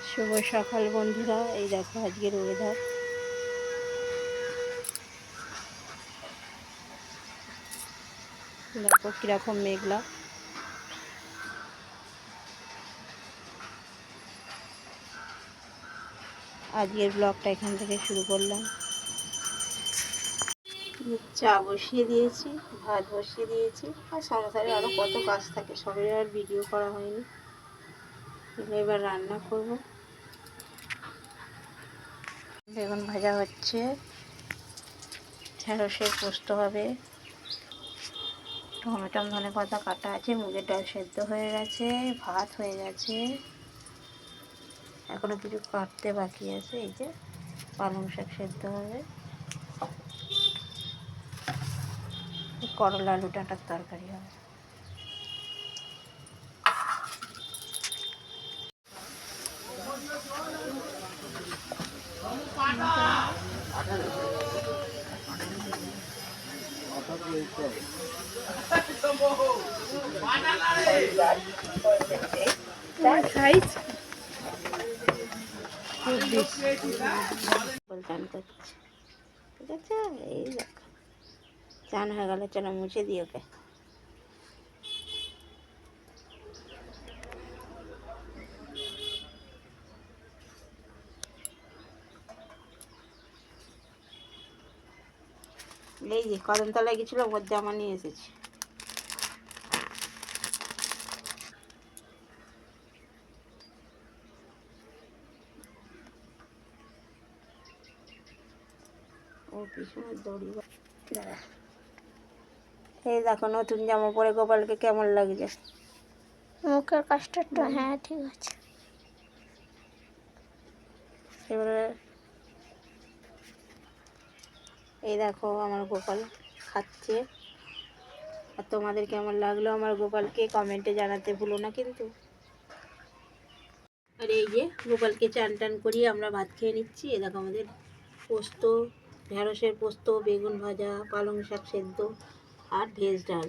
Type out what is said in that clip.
শুভ সকাল বন্ধুরা, এই দেখো আজকের ওয়েদার। দেখো কীরকম মেঘলা। আজকের ব্লগটা এখান থেকে শুরু করলাম। চা বসিয়ে দিয়েছি, ভাত বসিয়ে দিয়েছি, আর সংসারে আরও কত কাজ থাকে, সবের আর ভিডিও করা হয়নি। এবার রান্না করব। বেগুন ভাজা হচ্ছে, ঢেঁড়সের পোস্ত হবে, টমেটো ধনে পাতা কাটা আছে, মুগের ডাল সেদ্ধ হয়ে গেছে, ভাত হয়ে গেছে, এখনো কিছু কাটতে বাকি আছে। এই যে পালং শাক সেদ্ধ হবে, করলা আলু ডাঁটার তরকারি হবে। চান করছে, ঠিক আছে। এই দেখো চান হয়ে গেল, চলো মুছে দিই ওকে। এই যে কদমতলায় গেছিলাম, ওর জামা নিয়ে এসেছি। ও পিছনে দড়ি। এই দেখো নতুন জামা পরে গোপালকে কেমন লাগছে। মুখের কাজটা তো হ্যাঁ ঠিক আছে। এবারে এই দেখো আমার গোপাল খাচ্ছে। আর তোমাদের কেমন লাগলো আমার গোপালকে কমেন্টে জানাতে ভুলো না কিন্তু। আর এই যে গোপালকে চান টান করিয়ে আমরা ভাত খেয়ে নিচ্ছি। এ দেখো আমাদের পোস্ত, ঢেঁড়সের পোস্ত, বেগুন ভাজা, পালং শাক সেদ্ধ আর ভেজ ডাল।